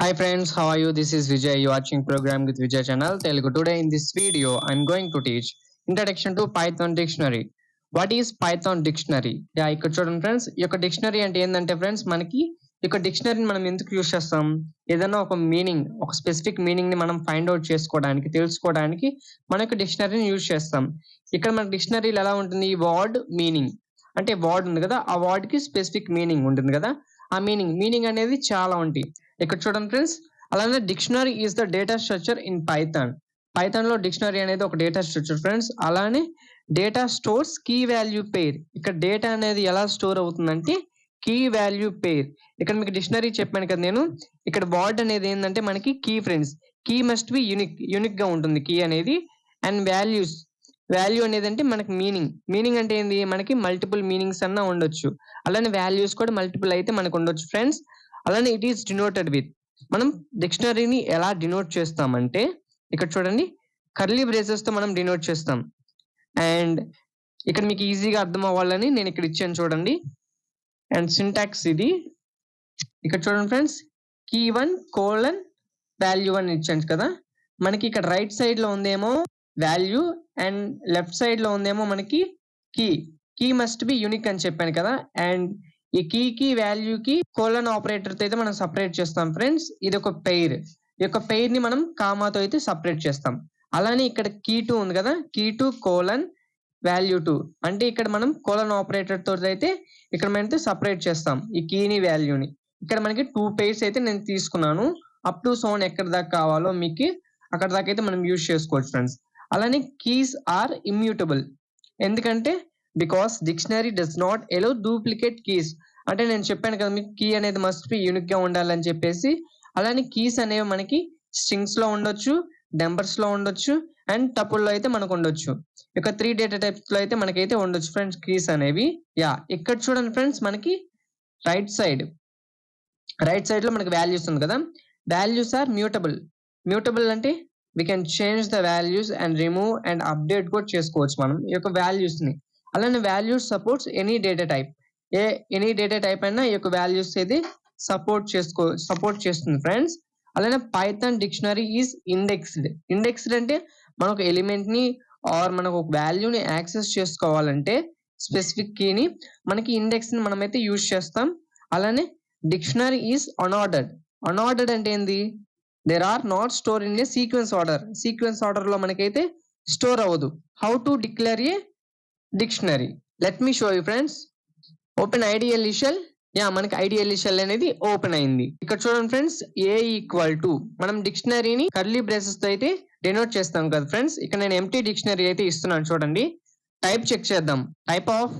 Hi friends, how are you? This is Vijay. You watching Program with Vijay channel Telugu. Today in this video, I'm going to teach Introduction to Python Dictionary. What is Python Dictionary? ఇక్కడ చూడండి friends, ఈ యొక్క dictionary అంటే ఏంటంటే friends, మనకి ఈ యొక్క డిక్షనరీని మనం ఎందుకు యూజ్ చేస్తాం? ఏదైనా ఒక మీనింగ్, ఒక స్పెసిఫిక్ మీనింగ్ ని మనం ఫైండ్ అవుట్ చేసుకోవడానికి, తెలుసుకోవడానికి మన యొక్క డిక్షనరీని యూజ్ చేస్తాం. ఇక్కడ మన డిక్షనరీలో ఎలా ఉంటుంది? వర్డ్ మీనింగ్ అంటే వర్డ్ ఉంది కదా, ఆ వర్డ్ కి స్పెసిఫిక్ మీనింగ్ ఉంటుంది కదా, ఆ మీనింగ్ అనేది చాలా ఉంటాయి. ఇక్కడ చూడండి ఫ్రెండ్స్, అలానే dictionary is the data structure in Python లో డిక్షనరీ అనేది ఒక డేటా స్ట్రక్చర్ ఫ్రెండ్స్. అలానే డేటా స్టోర్స్ కీ వాల్యూ పేర్. ఇక్కడ డేటా అనేది ఎలా స్టోర్ అవుతుందంటే కీ వాల్యూ పేర్. ఇక్కడ మీకు డిక్షనరీ చెప్పాను కదా నేను. ఇక్కడ వర్డ్ అనేది ఏంటంటే మనకి key friends. Key must be unique గా ఉంటుంది కీ అనేది. అండ్ వాల్యూ అనేది అంటే మనకి మీనింగ్ అంటే ఏంది, మనకి మల్టిపుల్ మీనింగ్స్ అన్నా ఉండొచ్చు. అలానే వాల్యూస్ కూడా మల్టిపుల్ అయితే మనకు ఉండొచ్చు ఫ్రెండ్స్. అలానే ఇట్ ఈస్ డినోటెడ్ విత్. మనం డిక్షనరీని ఎలా డినోట్ చేస్తామంటే ఇక్కడ చూడండి, కర్లీ బ్రేసెస్ తో మనం డినోట్ చేస్తాం. అండ్ ఇక్కడ మీకు ఈజీగా అర్థం అవ్వాలని నేను ఇక్కడ ఇచ్చాను చూడండి. అండ్ సింటాక్స్ ఇది ఇక్కడ చూడండి ఫ్రెండ్స్, కీ 1 కోలన్ వాల్యూ 1 ఇచ్చాను కదా. మనకి ఇక్కడ రైట్ సైడ్ లో ఉందేమో వాల్యూ అండ్ లెఫ్ట్ సైడ్ లో ఉందేమో మనకి కీ మస్ట్ బి యూనిక్ అని చెప్పాను కదా. అండ్ ఈ కీ వాల్యూకి కోలన్ ఆపరేటర్ తో అయితే మనం సపరేట్ చేస్తాం ఫ్రెండ్స్. ఇది ఒక పెయిర్. ఈ యొక్క పెయిర్ ని మనం కామాతో అయితే సపరేట్ చేస్తాం. అలానే ఇక్కడ కీ 2 ఉంది కదా, కీ 2 కోలన్ వాల్యూ 2 అంటే ఇక్కడ మనం కోలన్ ఆపరేటర్ తో అయితే ఇక్కడ మనం సపరేట్ చేస్తాం ఈ కీని వాల్యూని. ఇక్కడ మనకి 2 పెయిర్స్ అయితే నేను తీసుకున్నాను. అప్ టు సోన్ ఎక్కడ దాకా కావాలో మీకు అక్కడ దాకా అయితే మనం యూజ్ చేసుకోవచ్చు ఫ్రెండ్స్. అలానే కీస్ ఆర్ ఇమ్యూటబుల్. ఎందుకంటే because dictionary does not allow duplicate keys. అంటే నేను చెప్పాను కదా మీకు, కీ అనేది మస్ట్ బి యూనిక్ గా ఉండాలని చెప్పేసి. అలానే కీస్ అనేవి మనకి స్ట్రింగ్స్ లో ఉండొచ్చు, నెంబర్స్ లో ఉండొచ్చు, అండ్ టపుల్ లో అయితే మనకు ఉండొచ్చు. ఇక 3 డేటా టైప్స్ లో అయితే మనకైతే ఉండొచ్చు ఫ్రెండ్స్ కీస్ అనేవి. ఇక్కడ చూడండి ఫ్రెండ్స్, మనకి రైట్ సైడ్ లో మనకి వాల్యూస్ ఉంది కదా. వాల్యూస్ ఆర్ మ్యూటబుల్ అంటే we can change the values and remove and update కూడా చేసుకోవచ్చు మనం ఈ యొక్క వాల్యూస్ ని. అలానే values supports any data type. Any data type అయినా ఈ యొక్క వాల్యూస్ అయితే సపోర్ట్ చేస్తుంది ఫ్రెండ్స్. అలానే పైథాన్ డిక్షనరీ ఈజ్ ఇండెక్స్డ్ అంటే మన ఒక ఎలిమెంట్ ని ఆర్ మనకు ఒక వాల్యూని యాక్సెస్ చేసుకోవాలంటే స్పెసిఫిక్ కీని మనకి ఇండెక్స్ ని మనమైతే యూజ్ చేస్తాం. అలానే డిక్షనరీ ఈజ్ అన్ఆర్డర్డ్ అంటే ఏంది, there are not store in a sequence order లో మనకైతే స్టోర్ అవ్వదు. How to declare a dictionary, let me show you friends. Open IDLE shell. మనకి ఐడియల్ షెల్ అనేది ఓపెన్ అయింది. ఇక్కడ చూడండి ఫ్రెండ్స్, ఏ ఈక్వల్ టు మనం డిక్షనరీని కర్లీ బ్రేసెస్ తో అయితే డినోట్ చేస్తాం కదా ఫ్రెండ్స్. ఇక్కడ నేను ఎంటీ డిక్షనరీ అయితే ఇస్తున్నాను చూడండి. టైప్ చెక్ చేద్దాం. టైప్ ఆఫ్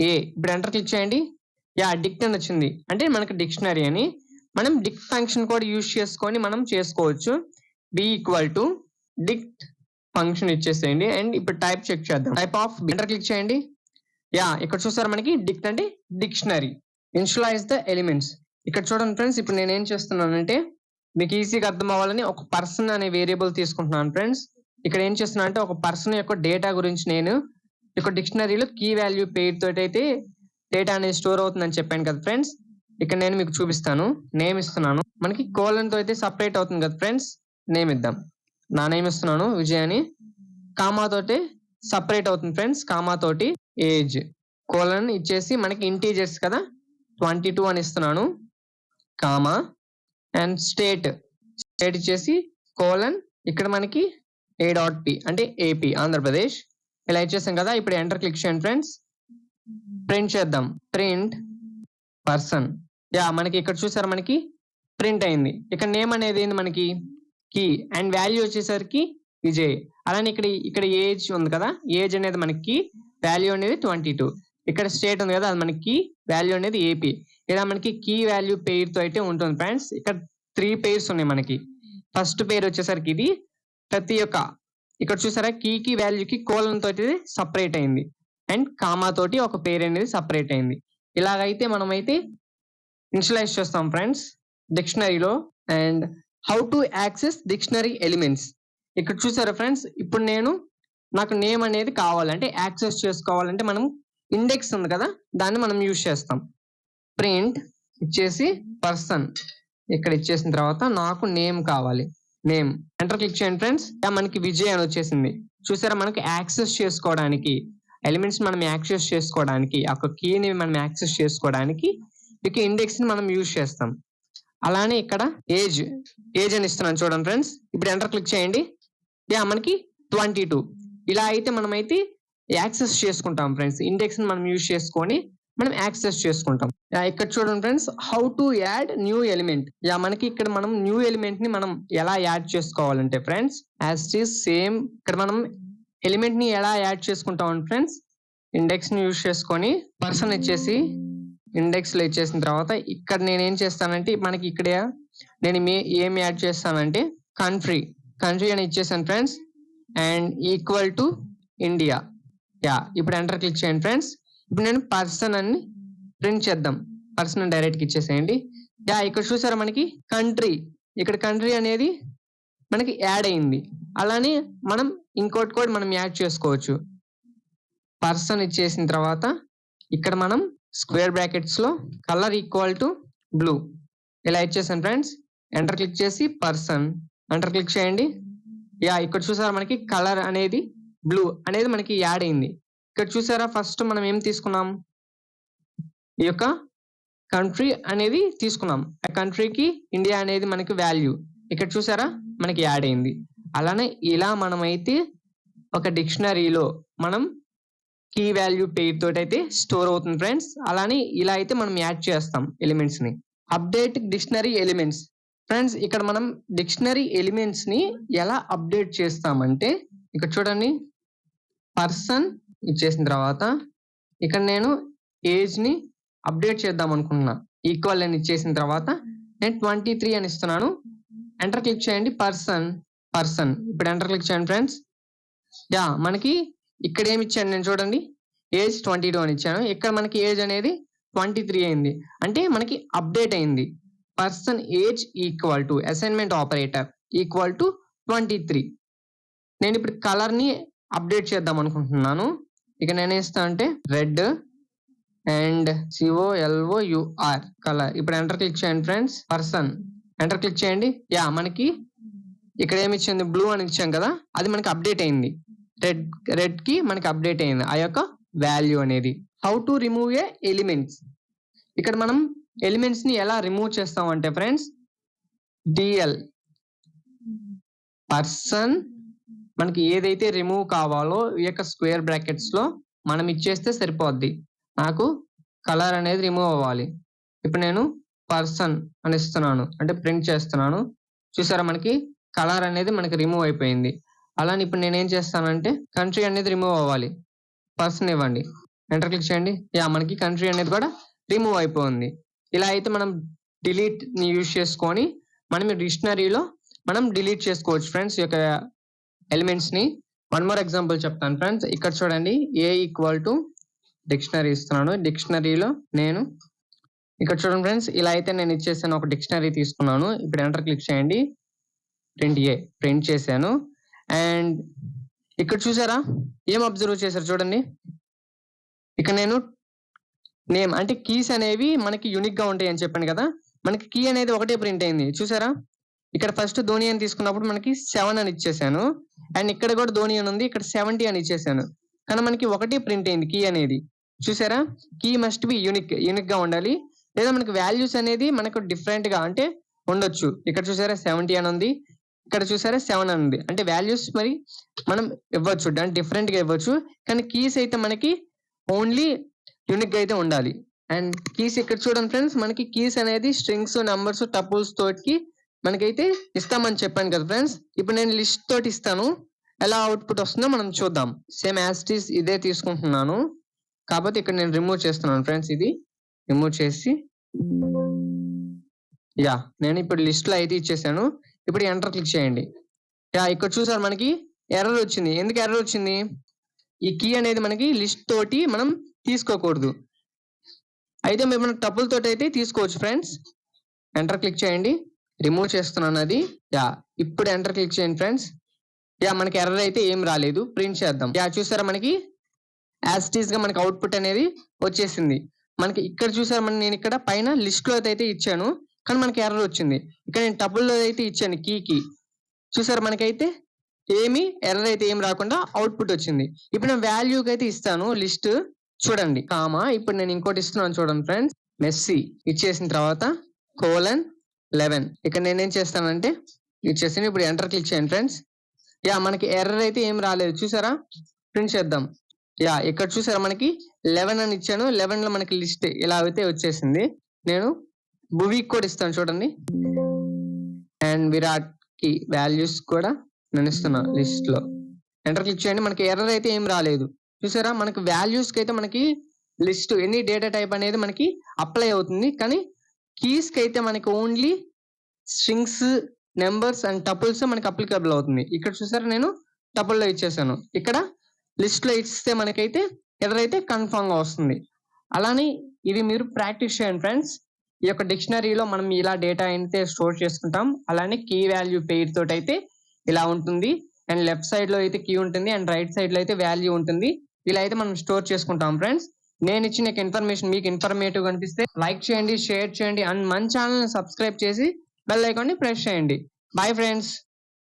ఏ. ఇప్పుడు ఎంటర్ క్లిక్ చేయండి. డిక్ట్ అని వచ్చింది, అంటే మనకి డిక్షనరీ అని. మనం డిక్ట్ ఫంక్షన్ కూడా యూజ్ చేసుకొని మనం చేసుకోవచ్చు. B equal to dict function ఇచ్చేసేయండి. అండ్ ఇప్పుడు టైప్ చెక్ చేద్దాం. టైప్ ఆఫ్ ఎంటర్ క్లిక్ చేయండి. ఇక్కడ చూసారు మనకి డిక్ట్ అంటే డిక్షనరీ. Initialise the elements. ఇక్కడ చూడండి ఫ్రెండ్స్, ఇప్పుడు నేను ఏం చేస్తున్నానంటే మీకు ఈజీగా అర్థం అవ్వాలని ఒక పర్సన్ అనే వేరియబుల్ తీసుకుంటున్నాను ఫ్రెండ్స్. ఇక్కడ ఏం చేస్తున్నా అంటే ఒక పర్సన్ యొక్క డేటా గురించి నేను ఒక డిక్షనరీలో కీ వాల్యూ పేరు తోటి అయితే డేటా అనేది స్టోర్ అవుతుందని చెప్పాను కదా ఫ్రెండ్స్. ఇక్కడ నేను మీకు చూపిస్తాను. నేమ్ ఇస్తున్నాను. మనకి కోలన్ తో అయితే సపరేట్ అవుతుంది కదా ఫ్రెండ్స్. నేమ్ ఇద్దాం. నా నేమ్ ఇస్తున్నాను విజయ్ అని. కామా తోటి సపరేట్ అవుతుంది ఫ్రెండ్స్. కామా తోటి ఏజ్ కోలన్ ఇచ్చేసి మనకి ఇంటీజర్స్ కదా 22 అని ఇస్తున్నాను. కామా అండ్ స్టేట్ ఇచ్చేసి కోలన్ ఇక్కడ మనకి A.P అంటే ఏపీ ఆంధ్రప్రదేశ్. ఇలా ఇచ్చేసాం కదా. ఇప్పుడు ఎంటర్ క్లిక్ చేయండి ఫ్రెండ్స్. ప్రింట్ చేద్దాం. Print person. మనకి ఇక్కడ చూసారు మనకి ప్రింట్ అయింది. ఇక్కడ నేమ్ అనేది ఏంది మనకి కీ అండ్ వాల్యూ వచ్చేసరికి విజయ్. అలానే ఇక్కడ ఏజ్ ఉంది కదా, ఏజ్ అనేది మనకి వాల్యూ అనేది 22. ఇక్కడ స్టేట్ ఉంది కదా, అది మనకి వాల్యూ అనేది ఏపీ. ఇలా మనకి కీ వాల్యూ పేరుతో అయితే ఉంటుంది ఫ్రెండ్స్. ఇక్కడ 3 పేర్స్ ఉన్నాయి మనకి. ఫస్ట్ పేరు వచ్చేసరికి ఇది ప్రతి ఒక్క ఇక్కడ చూసారా కీకి వాల్యూకి కోలన్ తోటి సపరేట్ అయింది. అండ్ కామా తోటి ఒక పేరు అనేది సపరేట్ అయింది. ఇలాగైతే మనమైతే ఇనిషియలైజ్ చేస్తాం ఫ్రెండ్స్ డిక్షనరీలో. And how to access dictionary elements. ఇక్కడ చూసారా ఫ్రెండ్స్, ఇప్పుడు నాకు నేమ్ అనేది కావాలంటే యాక్సెస్ చేసుకోవాలంటే మనం ఇండెక్స్ ఉంది కదా, దాన్ని మనం యూజ్ చేస్తాం. ప్రింట్ ఇచ్చేసి పర్సన్. ఇక్కడ ఇచ్చేసిన తర్వాత నాకు నేమ్ కావాలి. నేమ్ ఎంటర్ క్లిక్ చేయండి ఫ్రెండ్స్. మనకి విజయ్ అని వచ్చేసింది. చూసారా, మనకి యాక్సెస్ చేసుకోవడానికి ఎలిమెంట్స్ మనం యాక్సెస్ చేసుకోవడానికి ఒక కీని మనం యాక్సెస్ చేసుకోవడానికి ఇక ఇండెక్స్ ని మనం యూజ్ చేస్తాం. అలానే ఇక్కడ ఏజ్ అని ఇస్తున్నాను చూడండి ఫ్రెండ్స్. ఇప్పుడు ఎంటర్ క్లిక్ చేయండి. మనకి 22 ఇలా అయితే మనమైతే యాక్సెస్ చేసుకుంటాం ఫ్రెండ్స్. ఇండెక్స్ ని మనం యూజ్ చేసుకొని మనం యాక్సెస్ చేసుకుంటాం. ఇక్కడ చూడండి friends, how to add new element. మనకి ఇక్కడ మనం న్యూ ఎలిమెంట్ ని మనం ఎలా యాడ్ చేసుకోవాలంటే friends, as it is same ఇక్కడ మనం ఎలిమెంట్ ని ఎలా యాడ్ చేసుకుంటాం ఫ్రెండ్స్, ఇండెక్స్ ని యూజ్ చేసుకొని పర్సన్ ఇచ్చేసి ఇండెక్స్ లో ఇచ్చేసిన తర్వాత ఇక్కడ నేను ఏం చేస్తానంటే మనకి ఇక్కడ నేను ఏం యాడ్ చేస్తానంటే కంట్రీ అని ఇచ్చేసాను friends and equal to India. ఇప్పుడు ఎంటర్ క్లిక్ చేయండి ఫ్రెండ్స్. ఇప్పుడు నేను పర్సన్ అని ప్రింట్ చేద్దాం. పర్సన్ డైరెక్ట్ గా ఇచ్చేసేయండి. ఇక్కడ చూసారా మనకి ఇక్కడ కంట్రీ అనేది మనకి యాడ్ అయింది. అలానే మనం ఇంకోటి కూడా మనం యాడ్ చేసుకోవచ్చు. పర్సన్ ఇచ్చేసిన తర్వాత ఇక్కడ మనం స్క్వేర్ బ్రాకెట్స్ లో కలర్ ఈక్వల్ టు బ్లూ ఇలా ఇచ్చేసాను ఫ్రెండ్స్. ఎంటర్ క్లిక్ చేసి పర్సన్ ఎంటర్ క్లిక్ చేయండి. ఇక్కడ చూసారా మనకి కలర్ అనేది బ్లూ అనేది మనకి యాడ్ అయింది. ఇక్కడ చూసారా ఫస్ట్ మనం ఏం తీసుకున్నాం, ఈ యొక్క కంట్రీ అనేది తీసుకున్నాం. ఆ కంట్రీకి ఇండియా అనేది మనకి వాల్యూ ఇక్కడ చూసారా మనకి యాడ్ అయింది. అలానే ఇలా మనమైతే ఒక డిక్షనరీలో మనం కీ వాల్యూ పేరు తోటి అయితే స్టోర్ అవుతుంది ఫ్రెండ్స్. అలానే ఇలా అయితే మనం యాడ్ చేస్తాం ఎలిమెంట్స్ ని. అప్డేట్ డిక్షనరీ ఎలిమెంట్స్ ఫ్రెండ్స్, ఇక్కడ మనం డిక్షనరీ ఎలిమెంట్స్ ని ఎలా అప్డేట్ చేస్తామంటే ఇక్కడ చూడండి, పర్సన్ ఇచ్చేసిన తర్వాత ఇక్కడ నేను ఏజ్ ని అప్డేట్ చేద్దాం అనుకుంటున్నా. ఈక్వల్ అని ఇచ్చేసిన తర్వాత నేను 23 అని ఇస్తున్నాను. ఎంటర్ క్లిక్ చేయండి. పర్సన్ ఇప్పుడు ఎంటర్ క్లిక్ చేయండి ఫ్రెండ్స్. మనకి ఇక్కడ ఏమి ఇచ్చాను నేను చూడండి, ఏజ్ 22 అని ఇచ్చాను. ఇక్కడ మనకి ఏజ్ అనేది 23 అయింది. అంటే మనకి అప్డేట్ అయింది. Person age equal to assignment operator equal to 23. నేను ఇప్పుడు కలర్ ని అప్డేట్ చేద్దాం అనుకుంటున్నాను. ఇక నేను ఇస్తా అంటే రెడ్ అండ్ COLOUR కలర్. ఇప్పుడు ఎంటర్ క్లిక్ చేయండి ఫ్రెండ్స్. పర్సన్ ఎంటర్ క్లిక్ చేయండి. మనకి ఇక్కడ ఏమి ఇచ్చింది, బ్లూ అని ఇచ్చాం కదా, అది మనకి అప్డేట్ అయింది. రెడ్ కి మనకి అప్డేట్ అయింది ఆ యొక్క వాల్యూ అనేది. How to remove A elements. ఇక్కడ మనం ఎలిమెంట్స్ ని ఎలా రిమూవ్ చేస్తాం అంటే ఫ్రెండ్స్, DL పర్సన్ మనకి ఏదైతే రిమూవ్ కావాలో ఈ యొక్క స్క్వేర్ బ్రాకెట్స్ లో మనం ఇచ్చేస్తే సరిపోద్ది. నాకు కలర్ అనేది రిమూవ్ అవ్వాలి. ఇప్పుడు నేను పర్సన్ అని ఇస్తున్నాను, అంటే ప్రింట్ చేస్తున్నాను. చూసారా మనకి కలర్ అనేది మనకి రిమూవ్ అయిపోయింది. అలానే ఇప్పుడు నేను ఏం చేస్తానంటే కంట్రీ అనేది రిమూవ్ అవ్వాలి. పర్సన్ ఇవ్వండి, ఎంటర్ క్లిక్ చేయండి. మనకి కంట్రీ అనేది కూడా రిమూవ్ అయిపోయింది. ఇలా అయితే మనం డిలీట్ ని యూజ్ చేసుకొని మనం డిక్షనరీలో మనం డిలీట్ చేసుకోవచ్చు ఫ్రెండ్స్ ఈ యొక్క ఎలిమెంట్స్ ని. వన్ మోర్ ఎగ్జాంపుల్ చెప్తాను ఫ్రెండ్స్. ఇక్కడ చూడండి, A ఈక్వల్ టు డిక్షనరీ ఇస్తున్నాను. డిక్షనరీలో నేను ఇక్కడ చూడండి ఫ్రెండ్స్, ఇలా అయితే నేను ఇచ్చేసాను. ఒక డిక్షనరీ తీసుకున్నాను. ఇప్పుడు ఎంటర్ క్లిక్ చేయండి. ప్రింట్ చేశాను. అండ్ ఇక్కడ చూసారా ఏం అబ్జర్వ్ చేశారు చూడండి, ఇక్కడ నేను నేమ్ అంటే కీస్ అనేవి మనకి యూనిక్ గా ఉంటాయి అని చెప్పాను కదా, మనకి కీ అనేది ఒకటే ప్రింట్ అయింది. చూసారా, ఇక్కడ ఫస్ట్ ధోని అని తీసుకున్నప్పుడు మనకి 7 అని ఇచ్చేసాను. అండ్ ఇక్కడ కూడా ధోని అని ఉంది, ఇక్కడ 70 అని ఇచ్చేసాను. కానీ మనకి ఒకటే ప్రింట్ అయింది కీ అనేది. చూసారా, కీ మస్ట్ బి యూనిక్ గా ఉండాలి, లేదా మనకి వాల్యూస్ అనేది మనకు డిఫరెంట్ గా అంటే ఉండొచ్చు. ఇక్కడ చూసారా 70 అని ఉంది, ఇక్కడ చూసారా 7 అని ఉంది. అంటే వాల్యూస్ మరి మనం ఇవ్వచ్చు, అంటే డిఫరెంట్ గా ఇవ్వచ్చు. కానీ కీస్ అయితే మనకి ఓన్లీ యూనిక్ గా అయితే ఉండాలి. అండ్ కీస్ ఇక్కడ చూడండి ఫ్రెండ్స్, మనకి కీస్ అనేది స్ట్రింగ్స్, నంబర్స్, టపుల్స్ తోటి మనకైతే ఇస్తామని చెప్పాను కదా ఫ్రెండ్స్. ఇప్పుడు నేను లిస్ట్ తోటి ఇస్తాను, ఎలా అవుట్పుట్ వస్తుందో మనం చూద్దాం. సేమ్ యాజ్ ఇట్ ఈస్ ఇదే తీసుకుంటున్నాను, కాకపోతే ఇక్కడ నేను రిమూవ్ చేస్తున్నాను ఫ్రెండ్స్. ఇది రిమూవ్ చేసి నేను ఇప్పుడు లిస్ట్ లో అయితే ఇచ్చేసాను. ఇప్పుడు ఎంటర్ క్లిక్ చేయండి. ఇక్కడ చూసారు మనకి ఎర్రర్ వచ్చింది. ఎందుకు ఎర్రర్ వచ్చింది, ఈ కీ అనేది మనకి లిస్ట్ తోటి మనం తీసుకోకూడదు, అయితే మనం టపుల్ తోటి అయితే తీసుకోవచ్చు ఫ్రెండ్స్. ఎంటర్ క్లిక్ చేయండి. రిమూవ్ చేస్తున్నాను అది. ఇప్పుడు ఎంటర్ క్లిక్ చేయండి ఫ్రెండ్స్. మనకి ఎర్రర్ అయితే ఏం రాలేదు. ప్రింట్ చేద్దాం. చూసారా మనకి యాజ్ ఇట్ ఈస్ గా మనకి అవుట్పుట్ అనేది వచ్చేసింది. మనకి ఇక్కడ చూసారా, నేను ఇక్కడ పైన లిస్ట్ లో అయితే ఇచ్చాను. కానీ మనకి ఎర్రర్ వచ్చింది. ఇక్కడ నేను టపుల్లో అయితే ఇచ్చాను కీకి, చూసారా మనకైతే ఏమి ఎర్రర్ అయితే ఏం రాకుండా అవుట్పుట్ వచ్చింది. ఇప్పుడు నేను వాల్యూకి అయితే ఇస్తాను లిస్ట్, చూడండి కామా. ఇప్పుడు నేను ఇంకోటి ఇస్తున్నాను చూడండి ఫ్రెండ్స్, మెస్సీ ఇచ్చేసిన తర్వాత కోలన్ 11. ఇక్కడ నేనేం చేస్తానంటే ఇచ్చేసి ఇప్పుడు ఎంటర్ క్లిక్ చేయండి ఫ్రెండ్స్. యా మనకి ఎర్రర్ అయితే ఏం రాలేదు, చూసారా. ప్రింట్ చేద్దాం. యా ఇక్కడ చూసారా మనకి 11 అని ఇచ్చాను. 11 లో మనకి లిస్ట్ ఇలా అయితే వచ్చేసింది. నేను భువికి కూడా ఇస్తాను చూడండి, అండ్ విరాట్ కి వాల్యూస్ కూడా నేను ఇస్తున్నా లిస్ట్ లో. ఎంటర్ క్లిక్ చేయండి. మనకి ఎర్రర్ అయితే ఏం రాలేదు, చూసారా. మనకి వాల్యూస్ కి అయితే మనకి లిస్ట్ ఎనీ డేటా టైప్ అనేది మనకి అప్లై అవుతుంది, కానీ కీస్ కి అయితే మనకి only strings, numbers and tuples మనకి అప్లికబుల్ అవుతుంది. ఇక్కడ చూసారా నేను టపుల్లో ఇచ్చేసాను. ఇక్కడ లిస్ట్ లో ఇస్తే మనకైతే ఎర్రర్ అయితే కన్ఫర్మ్ గా వస్తుంది. అలానే ఇది మీరు ప్రాక్టీస్ చేయండి ఫ్రెండ్స్. ఈ యొక్క డిక్షనరీలో మనం ఇలా డేటా అయితే స్టోర్ చేసుకుంటాం. అలానే కీ వాల్యూ పెయిర్ తోటి అయితే ఇలా ఉంటుంది, అండ్ లెఫ్ట్ సైడ్ లో అయితే కీ ఉంటుంది, అండ్ రైట్ సైడ్ లో అయితే వాల్యూ ఉంటుంది. ఇలా అయితే మనం స్టోర్ చేసుకుంటాం ఫ్రెండ్స్. నేను ఇచ్చిన ఇన్ఫర్మేషన్ మీకు ఇన్ఫర్మేటివ్ అనిపిస్తే లైక్ చేయండి, షేర్ చేయండి, అండ్ మన ఛానల్ సబ్స్క్రైబ్ చేసి బెల్ ఐకాన్ ని ప్రెస్ చేయండి. Bye friends.